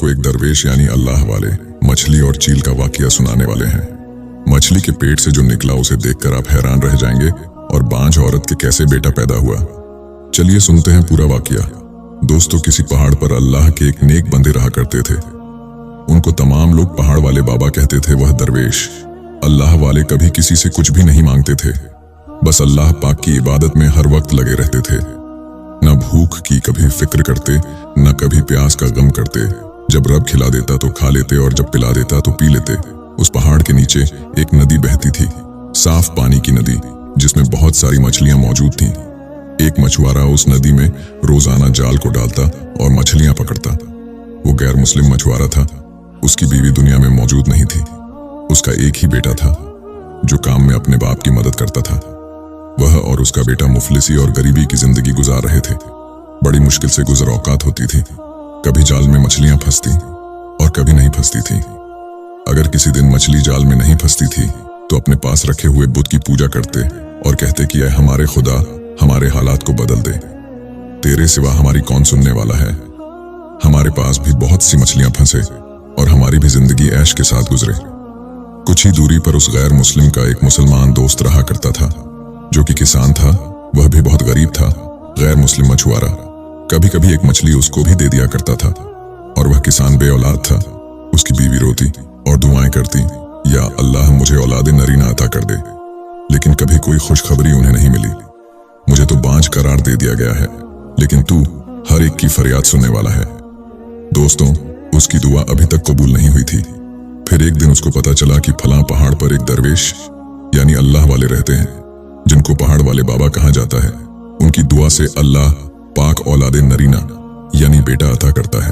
आपको एक दरवेश यानी अल्लाह वाले मछली और चील का वाकया सुनाने वाले हैं। मछली के पेट से जो निकला उसे देखकर आप हैरान रह जाएंगे और बांझ औरत के कैसे बेटा पैदा हुआ। चलिए सुनते हैं पूरा वाकया। दोस्तों, किसी पहाड़ पर अल्लाह के एक नेक बंदे रहा करते थे। उनको तमाम लोग पहाड़ वाले बाबा कहते थे। वह दरवेश अल्लाह वाले कभी किसी से कुछ भी नहीं मांगते थे, बस अल्लाह पाक की इबादत में हर वक्त लगे रहते थे। न भूख की कभी फिक्र करते, न कभी प्यास का गम करते। जब रब खिला देता तो खा लेते और जब पिला देता तो पी लेते। उस पहाड़ के नीचे एक नदी बहती थी, साफ पानी की नदी जिसमें बहुत सारी मछलियां मौजूद थीं। एक मछुआरा उस नदी में रोजाना जाल को डालता और मछलियां पकड़ता। वो गैर मुस्लिम मछुआरा था। उसकी बीवी दुनिया में मौजूद नहीं थी। उसका एक ही बेटा था जो काम में अपने बाप की मदद करता था। वह और उसका बेटा मुफलिसी और गरीबी की जिंदगी गुजार रहे थे। बड़ी मुश्किल से गुजर औकात होती थी। कभी जाल में मछलियां फंसती और कभी नहीं फंसती थी। अगर किसी दिन मछली जाल में नहीं फंसती थी तो अपने पास रखे हुए बुत की पूजा करते और कहते कि ऐ हमारे खुदा, हमारे हालात को बदल दे। तेरे सिवा हमारी कौन सुनने वाला है। हमारे पास भी बहुत सी मछलियां फंसे और हमारी भी जिंदगी ऐश के साथ गुजरे। कुछ ही दूरी पर उस गैर मुस्लिम का एक मुसलमान दोस्त रहा करता था, जो कि किसान था। वह भी बहुत गरीब था। गैर मुस्लिम मछुआरा कभी कभी एक मछली उसको भी दे दिया करता था और वह किसान बे औलाद था। उसकी बीवी रोती और दुआएं करती, या अल्लाह मुझे औलादे नरीना अता कर दे। लेकिन कभी कोई खुशखबरी उन्हें नहीं मिली। मुझे तो बांझ करार दे दिया गया है, लेकिन तू हर एक की फरियाद सुनने वाला है। दोस्तों, उसकी दुआ अभी तक कबूल नहीं हुई थी। फिर एक दिन उसको पता चला कि फलां पहाड़ पर एक दरवेश यानी अल्लाह वाले रहते हैं, जिनको पहाड़ वाले बाबा कहा जाता है। उनकी दुआ से अल्लाह पाक औलादे नरीना यानी बेटा अता करता है।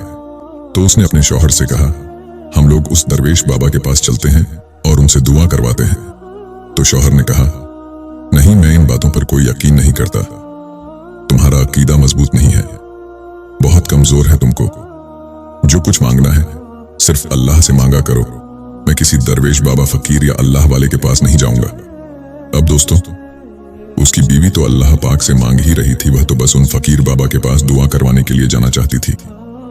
तो उसने अपने शौहर से कहा, हम लोग उस दरवेश बाबा के पास चलते हैं और उनसे दुआ करवाते हैं। तो शौहर ने कहा, नहीं, मैं इन बातों पर कोई यकीन नहीं करता। तुम्हारा अकीदा मजबूत नहीं है, बहुत कमजोर है तुमको। जो कुछ मांगना है सिर्फ अल्लाह से मांगा करो। मैं किसी दरवेश बाबा, फकीर या अल्लाह वाले के पास नहीं जाऊंगा। अब दोस्तों, उसकी बीवी तो अल्लाह पाक से मांग ही रही थी। वह तो बस उन फकीर बाबा के पास दुआ करवाने के लिए जाना चाहती थी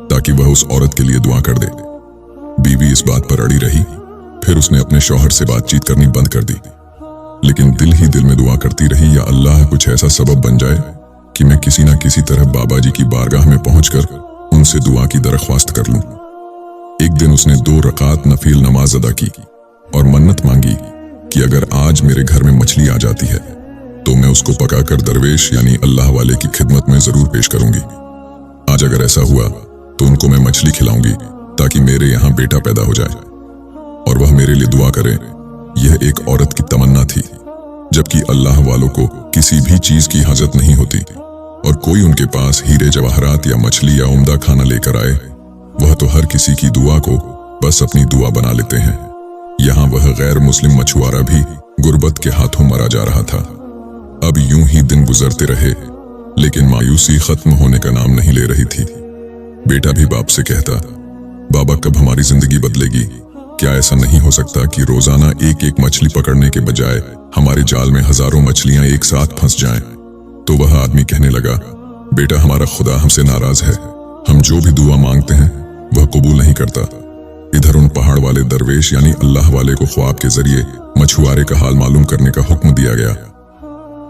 ताकि वह उस औरत के लिए दुआ कर दे। बीवी इस बात पर अड़ी रही। फिर उसने अपने शौहर से बातचीत करनी बंद कर दी, लेकिन दिल ही दिल में दुआ करती रही, या अल्लाह कुछ ऐसा सबब बन जाए कि मैं किसी ना किसी तरह बाबा जी की बारगाह में पहुंचकर उनसे दुआ की दरख्वास्त कर लूं। एक दिन उसने 2 रकात नफील नमाज अदा की और मन्नत मांगी कि अगर आज मेरे घर में मछली आ जाती है तो मैं उसको पकाकर दरवेश यानी अल्लाह वाले की खिदमत में जरूर पेश करूंगी। आज अगर ऐसा हुआ तो उनको मैं मछली खिलाऊंगी ताकि मेरे यहाँ बेटा पैदा हो जाए और वह मेरे लिए दुआ करें। यह एक औरत की तमन्ना थी, जबकि अल्लाह वालों को किसी भी चीज की हाजत नहीं होती और कोई उनके पास हीरे जवाहरात या मछली या उम्दा खाना लेकर आए, वह तो हर किसी की दुआ को बस अपनी दुआ बना लेते हैं। यहाँ वह गैर मुस्लिम मछुआरा भी गुर्बत के हाथों मरा जा रहा था। अब यूं ही दिन गुजरते रहे, लेकिन मायूसी खत्म होने का नाम नहीं ले रही थी। बेटा भी बाप से कहता, बाबा कब हमारी जिंदगी बदलेगी? क्या ऐसा नहीं हो सकता कि रोजाना एक एक मछली पकड़ने के बजाय हमारे जाल में हजारों मछलियां एक साथ फंस जाएं? तो वह आदमी कहने लगा, बेटा हमारा खुदा हमसे नाराज है। हम जो भी दुआ मांगते हैं वह कबूल नहीं करता। इधर उन पहाड़ वाले दरवेश यानी अल्लाह वाले को ख्वाब के जरिए मछुआरे का हाल मालूम करने का हुक्म दिया गया।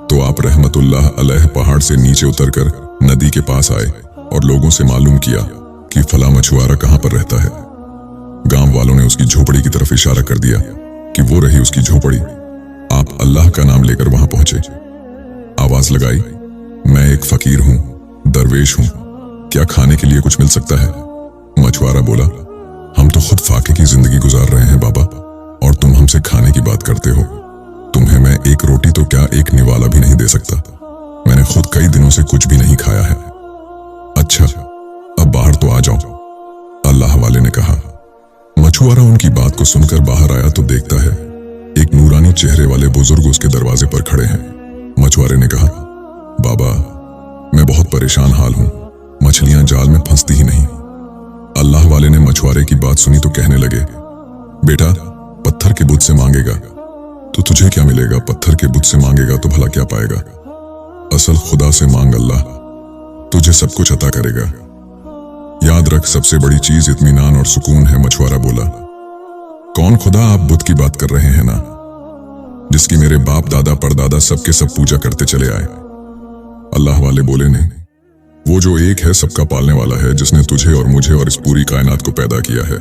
तो आप रहमतुल्लाह अलैह पहाड़ से नीचे उतरकर नदी के पास आए और लोगों से मालूम किया कि फला मछुआरा कहां पर रहता है। गांव वालों ने उसकी झोपड़ी की तरफ इशारा कर दिया कि वो रही उसकी झोपड़ी। आप अल्लाह का नाम लेकर वहां पहुंचे। आवाज लगाई, मैं एक फकीर हूं, दरवेश हूं, क्या खाने के लिए कुछ मिल सकता है? मछुआरा बोला, हम तो खुद फाके की जिंदगी गुजार रहे हैं बाबा, और तुम हमसे खाने की बात करते हो। तुम्हें मैं एक रोटी तो क्या एक निवाला भी नहीं दे सकता। मैंने खुद कई दिनों से कुछ भी नहीं खाया है। अच्छा, अब बाहर तो आ जाओ, अल्लाह वाले ने कहा। मछुआरा उनकी बात को सुनकर बाहर आया तो देखता है एक नूरानी चेहरे वाले बुजुर्ग उसके दरवाजे पर खड़े हैं। मछुआरे ने कहा, बाबा मैं बहुत परेशान हाल हूं, मछलियां जाल में फंसती ही नहीं। अल्लाह वाले ने मछुआरे की बात सुनी तो कहने लगे, बेटा पत्थर के बुत से मांगेगा तो तुझे क्या मिलेगा? पत्थर के बुत से मांगेगा तो भला क्या पाएगा? असल खुदा से मांग, अल्लाह तुझे सब कुछ अता करेगा। याद रख, सबसे बड़ी चीज इत्मीनान और सुकून है। मछुआरा बोला, कौन खुदा? आप बुत की बात कर रहे हैं ना, जिसकी मेरे बाप दादा परदादा सबके सब पूजा करते चले आए। अल्लाह वाले बोले, नहीं, वो जो एक है, सबका पालने वाला है, जिसने तुझे और मुझे और इस पूरी कायनात को पैदा किया है,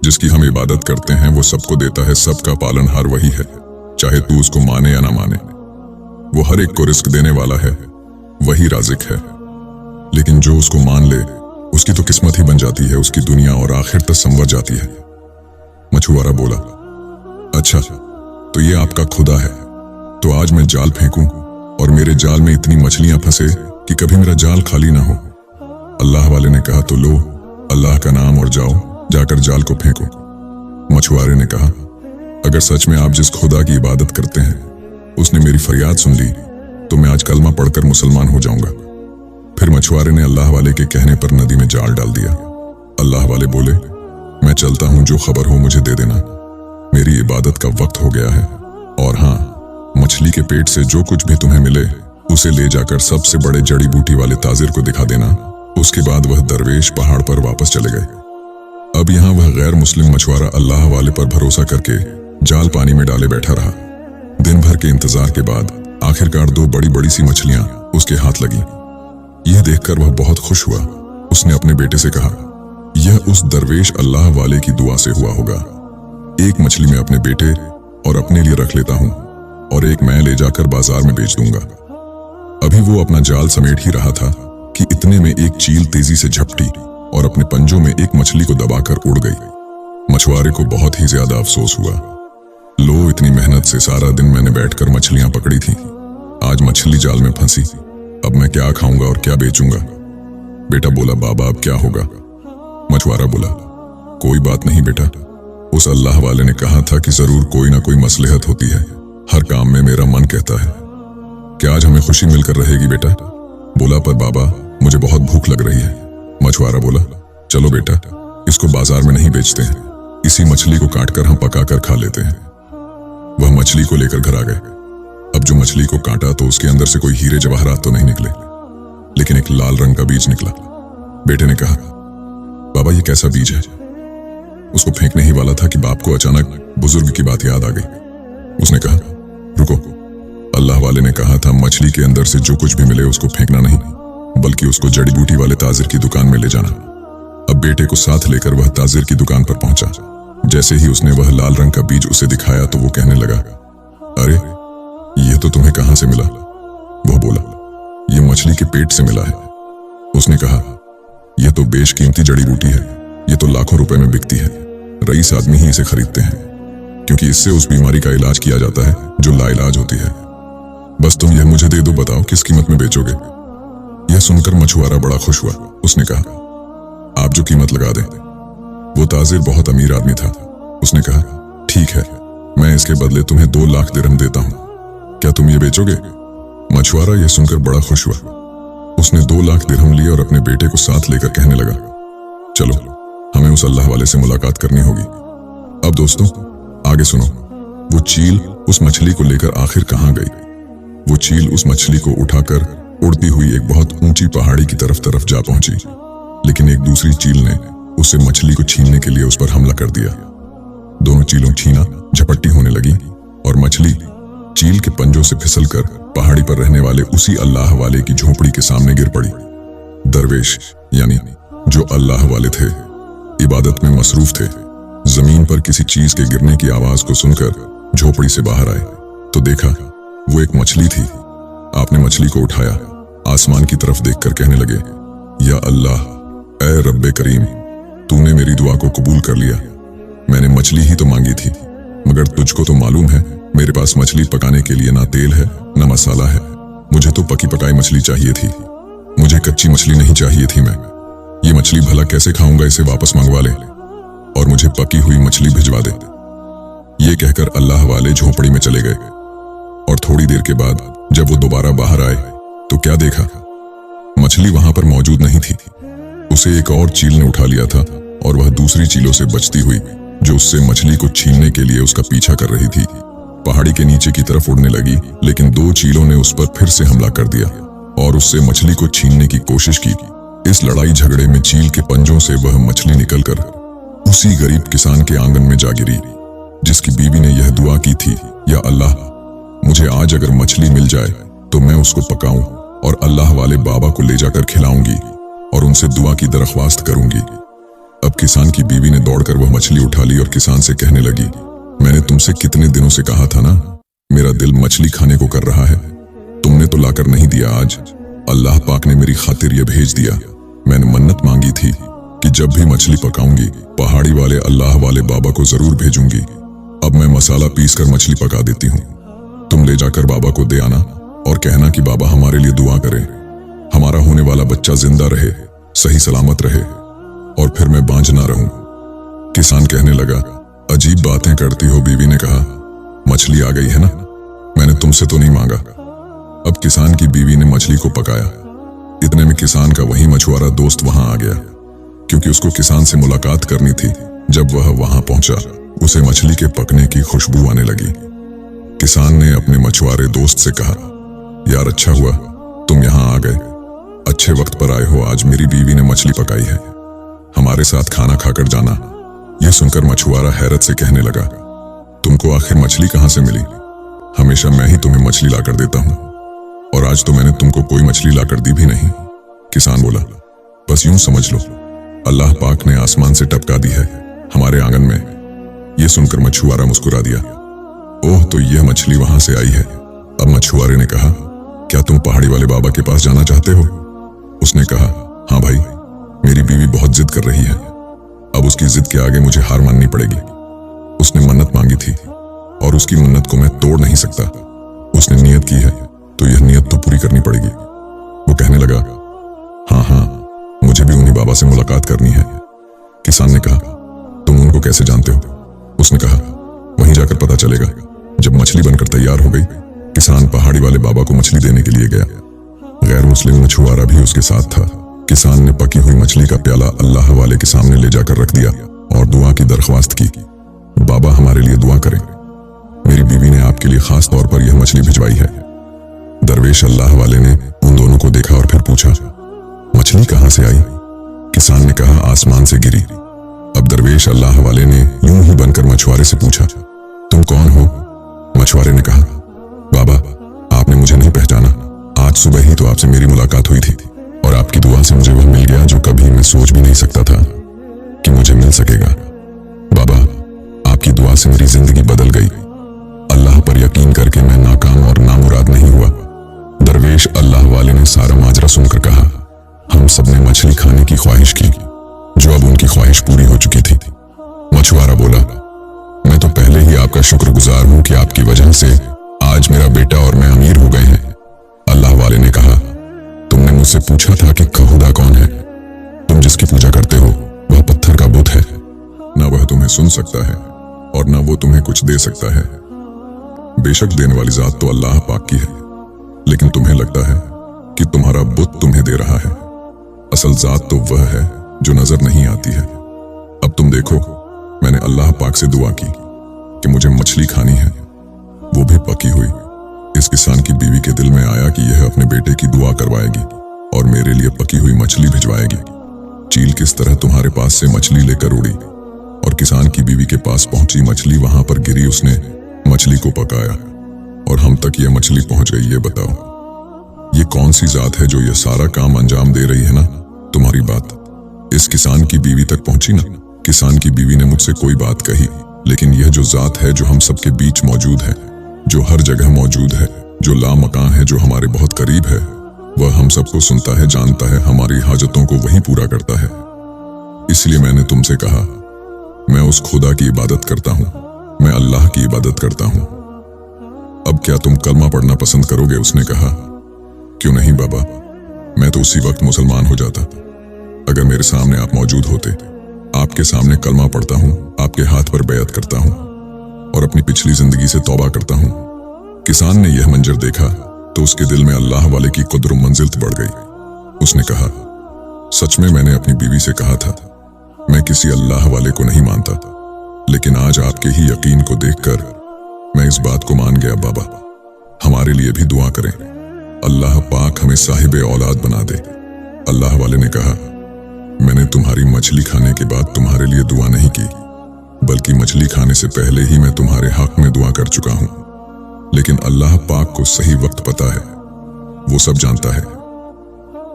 जिसकी हम इबादत करते हैं, वो सबको देता है, सबका पालनहार वही है, चाहे तू उसको माने या ना माने। वो हर एक को रिस्क देने वाला है, वही राज़िक है। लेकिन जो उसको मान ले, उसकी तो किस्मत ही बन जाती है, उसकी दुनिया और आखिर तक संवर जाती है। मछुआरा बोला, अच्छा, तो ये आपका खुदा है? तो आज मैं जाल फेंकूं और मेरे जाल में इतनी मछलियां फंसे कि कभी मेरा जाल खाली ना हो। अल्लाह वाले ने कहा, तो लो अल्लाह का नाम और जाओ, जाकर जाल को फेंको। मछुआरे ने कहा, अगर सच में आप जिस खुदा की इबादत करते हैं उसने मेरी फरियाद सुन ली तो मैं आज कलमा पढ़कर मुसलमान हो जाऊंगा। फिर मछुआरे ने अल्लाह वाले के कहने पर नदी में जाल डाल दिया। अल्लाह वाले बोले, मैं चलता हूं, जो खबर हो मुझे दे देना, मेरी इबादत का वक्त हो गया है। और हाँ, मछली के पेट से जो कुछ भी तुम्हें मिले उसे ले जाकर सबसे बड़े जड़ी बूटी वाले ताजिर को दिखा देना। उसके बाद वह दरवेश पहाड़ पर वापस चले गए। अब यहाँ वह गैर मुस्लिम मछुआरा अल्लाह वाले पर भरोसा करके जाल पानी में डाले बैठा रहा। दिन भर के इंतजार के बाद आखिरकार दो बड़ी बड़ी सी मछलियां उसके हाथ लगी। यह देखकर वह बहुत खुश हुआ। उसने अपने बेटे से कहा, यह उस दरवेश अल्लाह वाले की दुआ से हुआ होगा। एक मछली मैं अपने बेटे और अपने लिए रख लेता हूं और एक मैं ले जाकर बाजार में बेच दूंगा। अभी वो अपना जाल समेट ही रहा था कि इतने में एक चील तेजी से झपटी और अपने पंजों में एक मछली को दबाकर उड़ गई। मछुआरे को बहुत ही ज्यादा अफसोस हुआ। लो, इतनी मेहनत से सारा दिन मैंने बैठकर मछलियां पकड़ी थी, आज मछली जाल में फंसी, अब मैं क्या खाऊंगा और क्या बेचूंगा। बेटा बोला, बाबा अब क्या होगा? मछुआरा बोला, कोई बात नहीं बेटा, उस अल्लाह वाले ने कहा था कि जरूर कोई ना कोई मसलहत होती है, हर काम में मेरा मन कहता है। क्या आज हमें खुशी मिलकर रहेगी बेटा? बोला, पर बाबा मुझे बहुत भूख लग रही है। मछुआरा बोला, चलो बेटा, इसको बाजार में नहीं बेचते हैं, इसी मछली को काटकर हम पकाकर खा लेते हैं। वह मछली को लेकर घर आ गए। अब जो मछली को काटा तो उसके अंदर से कोई हीरे जवाहरात तो नहीं निकले, लेकिन एक लाल रंग का बीज निकला। बेटे ने कहा, बाबा ये कैसा बीज है? उसको फेंकने ही वाला था कि बाप को अचानक बुजुर्ग की बात याद आ गई। उसने कहा, रुको, अल्लाह वाले ने कहा था मछली के अंदर से जो कुछ भी मिले उसको फेंकना नहीं, बल्कि उसको जड़ी बूटी वाले ताजिर की दुकान में ले जाना। अब बेटे को साथ लेकर वह ताजिर की दुकान पर पहुंचा। जैसे ही उसने वह लाल रंग का बीज उसे दिखाया तो वो कहने लगा, अरे यह तो तुम्हें कहां से मिला? वह बोला, यह मछली के पेट से मिला है। उसने कहा, यह तो बेशकीमती जड़ी बूटी है, यह तो लाखों रुपए में बिकती है, रईस आदमी ही इसे खरीदते हैं, क्योंकि इससे उस बीमारी का इलाज किया जाता है जो लाइलाज होती है। बस तुम यह मुझे दे दो, बताओ किस कीमत में बेचोगे? यह सुनकर मछुआरा बड़ा खुश हुआ। उसने कहा, आप जो कीमत लगा दें। वो ताजिर बहुत अमीर आदमी था। उसने कहा, ठीक है, मैं इसके बदले तुम्हें 2 लाख दिरहम देता हूं, क्या तुम ये बेचोगे? मछुआरा यह सुनकर बड़ा खुश हुआ। उसने 2 लाख दिरहम लिए और अपने बेटे को साथ लेकर कहने लगा, चलो हमें उस अल्लाह वाले से मुलाकात करनी होगी। अब दोस्तों आगे सुनो, वो चील उस मछली को लेकर आखिर कहां गई? वो चील उस मछली को उठाकर उड़ती हुई एक बहुत ऊंची पहाड़ी की तरफ जा पहुंची, लेकिन एक दूसरी चील ने उसे मछली को छीनने के लिए उस पर हमला कर दिया। दोनों चीलों छीना झपट्टी होने लगी और मछली चील के पंजों से फिसलकर पहाड़ी पर रहने वाले उसी अल्लाह वाले की झोपड़ी के सामने गिर पड़ी। दरवेश यानी जो अल्लाह वाले थे इबादत में मसरूफ थे, जमीन पर किसी चीज के गिरने की आवाज को सुनकर झोपड़ी से बाहर आए तो देखा वो एक मछली थी। आपने मछली को उठाया, आसमान की तरफ देखकर कहने लगे, या अल्लाह, ऐ रब्बे करीम, तूने मेरी दुआ को कबूल कर लिया। मैंने मछली ही तो मांगी थी, मगर तुझको तो मालूम है मेरे पास मछली पकाने के लिए ना तेल है ना मसाला है। मुझे तो पकी पकाई मछली चाहिए थी, मुझे कच्ची मछली नहीं चाहिए थी। मैं ये मछली भला कैसे खाऊंगा, इसे वापस मंगवा ले और मुझे पकी हुई मछली भिजवा दे। ये कहकर अल्लाह वाले झोपड़ी में चले गए और थोड़ी देर के बाद जब वो दोबारा बाहर आए तो क्या देखा, मछली वहां पर मौजूद नहीं थी। उसे एक और चील ने उठा लिया था और वह दूसरी चीलों से बचती हुई जो उससे मछली को छीनने के लिए उसका पीछा कर रही थी पहाड़ी के नीचे की तरफ उड़ने लगी, लेकिन 2 चीलों ने उस पर फिर से हमला कर दिया और उससे मछली को छीनने की कोशिश की, इस लड़ाई झगड़े में चील के पंजों से वह मछली निकलकर उसी गरीब किसान के आंगन में जा गिरी जिसकी बीवी ने यह दुआ की थी, या अल्लाह, मुझे आज अगर मछली मिल जाए तो मैं उसको पकाऊं और अल्लाह वाले बाबा को ले जाकर खिलाऊंगी और उनसे दुआ की दरख्वास्त करूंगी। अब किसान की बीवी ने दौड़कर वह मछली उठा ली और किसान से कहने लगी, मैंने तुमसे कितने दिनों से कहा था ना, मेरा दिल मछली खाने को कर रहा है, तुमने तो लाकर नहीं दिया। आज अल्लाह पाक ने मेरी खातिर यह भेज दिया। मैंने मन्नत मांगी थी कि जब भी मछली पकाऊंगी पहाड़ी वाले अल्लाह वाले बाबा को जरूर भेजूंगी। अब मैं मसाला पीस कर मछली पका देती हूँ, तुम ले जाकर बाबा को दे आना और कहना कि बाबा हमारे लिए दुआ करें, हमारा होने वाला बच्चा जिंदा रहे, सही सलामत रहे और फिर मैं बांझ ना रहूं। किसान कहने लगा, अजीब बातें करती हो। बीवी ने कहा, मछली आ गई है ना, मैंने तुमसे तो नहीं मांगा। अब किसान की बीवी ने मछली को पकाया। इतने में किसान का वही मछुआरा दोस्त वहां आ गया, क्योंकि उसको किसान से मुलाकात करनी थी। जब वह वहां पहुंचा उसे मछली के पकने की खुशबू आने लगी। किसान ने अपने मछुआरे दोस्त से कहा, यार अच्छा हुआ तुम यहां आ गए, अच्छे वक्त पर आए हो। आज मेरी बीवी ने मछली पकाई है, हमारे साथ खाना खाकर जाना। यह सुनकर मछुआरा हैरत से कहने लगा, तुमको आखिर मछली कहां से मिली? हमेशा मैं ही तुम्हें मछली लाकर देता हूं और आज तो मैंने तुमको कोई मछली लाकर दी भी नहीं। किसान बोला, बस यूं समझ लो अल्लाह पाक ने आसमान से टपका दी है हमारे आंगन में। यह सुनकर मछुआरा मुस्कुरा दिया, ओह तो यह मछली वहां से आई है। अब मछुआरे ने कहा, क्या तुम पहाड़ी वाले बाबा के पास जाना चाहते हो? उसने कहा, हाँ भाई, मेरी बीवी बहुत जिद कर रही है, अब उसकी जिद के आगे मुझे हार माननी पड़ेगी। उसने मन्नत मांगी थी और उसकी मन्नत को मैं तोड़ नहीं सकता। उसने नियत की है तो यह नियत तो पूरी करनी पड़ेगी। वो कहने लगा, हाँ हाँ, मुझे भी उन्हीं बाबा से मुलाकात करनी है। किसान ने कहा, तुम उनको कैसे जानते हो? उसने कहा, वहीं जाकर पता चलेगा। जब मछली बनकर तैयार हो गई, किसान पहाड़ी वाले बाबा को मछली देने के लिए गया। गैर मुस्लिम मछुआरा भी उसके साथ था। किसान ने पकी हुई मछली का प्याला अल्लाह वाले के सामने ले जाकर रख दिया और दुआ की दरख्वास्त की, बाबा हमारे लिए दुआ करें, मेरी बीवी ने आपके लिए खास तौर पर यह मछली भिजवाई है। दरवेश अल्लाह वाले ने उन दोनों को देखा और फिर पूछा, मछली कहां से आई? किसान ने कहा, आसमान से गिरी। अब दरवेश अल्लाह वाले ने यूं ही बनकर मछुआरे से पूछा, तुम कौन हो? मछुआरे ने कहा, बाबा आपने मुझे नहीं पहचाना, आज सुबह ही तो आपसे मेरी मुलाकात हुई थी और आपकी दुआ से मुझे वह मिल गया जो कभी मैं सोच भी नहीं सकता था कि मुझे मिल सकेगा। बाबा आपकी दुआ से मेरी जिंदगी बदल गई। अल्लाह पर यकीन करके मैं नाकाम और नामुराद नहीं हुआ। दरवेश अल्लाह वाले ने सारा माजरा सुनकर कहा, हम सब ने मछली खाने की ख्वाहिश की जो अब उनकी ख्वाहिश पूरी हो चुकी थी। मछुआरा बोला, मैं तो पहले ही आपका शुक्रगुजार हूं कि आपकी वजह से आज मेरा बेटा और मैं अमीर हो गए हैं। अल्लाह वाले ने कहा, तुमने मुझसे पूछा था कि खुदा कौन है? तुम जिसकी पूजा करते हो वह पत्थर का बुत है, ना वह तुम्हें सुन सकता है और ना वो तुम्हें कुछ दे सकता है। बेशक देने वाली जात तो अल्लाह पाक की है, लेकिन तुम्हें लगता है कि तुम्हारा बुत तुम्हें दे रहा है। असल जात तो वह है जो नजर नहीं आती है। अब तुम देखो, मैंने अल्लाह पाक से दुआ की कि मुझे मछली खानी है, वो भी पकी हुई। इस किसान की बीवी के दिल में आया कि यह अपने बेटे की दुआ करवाएगी और मेरे लिए पकी हुई मछली भिजवाएगी। चील किस तरह तुम्हारे पास से मछली लेकर उड़ी और किसान की बीवी के पास पहुंची। मछली वहां पर गिरी, उसने मछली को पकाया और हम तक यह मछली पहुंच गई। ये बताओ, ये कौन सी जात है जो यह सारा काम अंजाम दे रही है? ना तुम्हारी बात इस किसान की बीवी तक पहुंची ना। किसान की बीवी ने मुझसे कोई बात कही, लेकिन यह जो जात है जो हम सबके बीच मौजूद है, जो हर जगह मौजूद है, जो लामकां है, जो हमारे बहुत करीब है, वह हम सबको सुनता है, जानता है, हमारी हाजतों को वही पूरा करता है। इसलिए मैंने तुमसे कहा, मैं उस खुदा की इबादत करता हूं, मैं अल्लाह की इबादत करता हूं। अब क्या तुम कलमा पढ़ना पसंद करोगे? उसने कहा, क्यों नहीं बाबा, मैं तो उसी वक्त मुसलमान हो जाता अगर मेरे सामने आप मौजूद होते। आपके सामने कलमा पढ़ता हूं, आपके हाथ पर बैत करता हूं और अपनी पिछली जिंदगी से तौबा करता हूं। किसान ने यह मंजर देखा तो उसके दिल में अल्लाह वाले की कद्र मंजिल बढ़ गई। उसने कहा, सच में मैंने अपनी बीवी से कहा था मैं किसी अल्लाह वाले को नहीं मानता, लेकिन आज आपके ही यकीन को देखकर मैं इस बात को मान गया। बाबा हमारे लिए भी दुआ करें, अल्लाह पाक हमें साहिब औलाद बना दे। अल्लाह वाले ने कहा, मैंने तुम्हारी मछली खाने के बाद तुम्हारे लिए दुआ नहीं की, बल्कि मछली खाने से पहले ही मैं तुम्हारे हक में दुआ कर चुका हूं। लेकिन अल्लाह पाक को सही वक्त पता है, वो सब जानता है,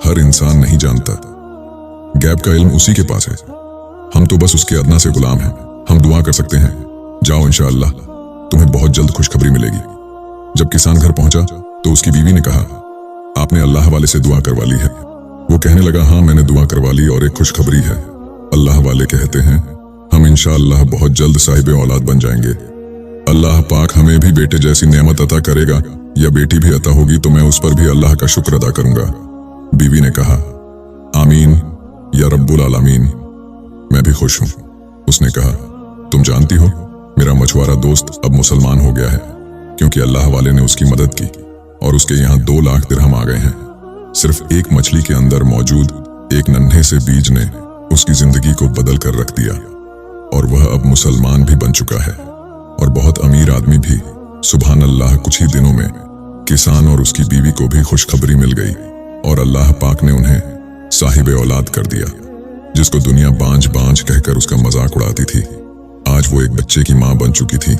हर इंसान नहीं जानता। गैब का इल्म उसी के पास है, हम तो बस उसके अदना से गुलाम हैं। हम दुआ कर सकते हैं, जाओ इंशाअल्लाह तुम्हें बहुत जल्द खुशखबरी मिलेगी। जब किसान घर पहुंचा तो उसकी बीवी ने कहा, आपने अल्लाह वाले से दुआ करवा ली है? वो कहने लगा, हाँ मैंने दुआ करवा ली और एक खुशखबरी है। अल्लाह वाले कहते हैं, हम इंशाअल्लाह बहुत जल्द साहिब औलाद बन जाएंगे। अल्लाह पाक हमें भी बेटे जैसी नेमत अता करेगा या बेटी भी अता होगी तो मैं उस पर भी अल्लाह का शुक्र अदा करूंगा। बीवी ने कहा, आमीन या रब्बुल आलमीन, मैं भी खुश हूं। उसने कहा, तुम जानती हो मेरा मछुआरा दोस्त अब मुसलमान हो गया है, क्योंकि अल्लाह वाले ने उसकी मदद की और उसके यहाँ 2 लाख दिरहम आ गए हैं। सिर्फ एक मछली के अंदर मौजूद एक नन्हे से बीज ने उसकी जिंदगी को बदल कर रख दिया और वह अब मुसलमान भी बन चुका है और बहुत अमीर आदमी भी। सुभान अल्लाह, कुछ ही दिनों में किसान और उसकी बीवी को भी खुशखबरी मिल गई और अल्लाह पाक ने उन्हें साहिब औलाद कर दिया। जिसको दुनिया बांझ बांझ कहकर उसका मजाक उड़ाती थी, आज वो एक बच्चे की मां बन चुकी थी।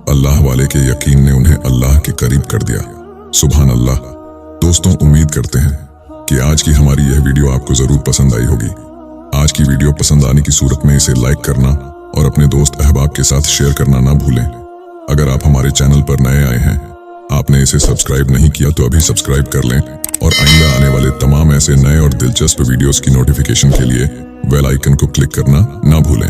अल्लाह वाले के यकीन ने उन्हें अल्लाह के करीब कर दिया। सुभान अल्लाह। दोस्तों, उम्मीद करते हैं कि आज की हमारी यह वीडियो आपको जरूर पसंद आई होगी। आज की वीडियो पसंद आने की सूरत में इसे लाइक करना और अपने दोस्त अहबाब के साथ शेयर करना ना भूलें। अगर आप हमारे चैनल पर नए आए हैं, आपने इसे सब्सक्राइब नहीं किया तो अभी सब्सक्राइब कर लें और आइंदा आने वाले तमाम ऐसे नए और दिलचस्प वीडियोस की नोटिफिकेशन के लिए बेल आइकन को क्लिक करना ना भूलें।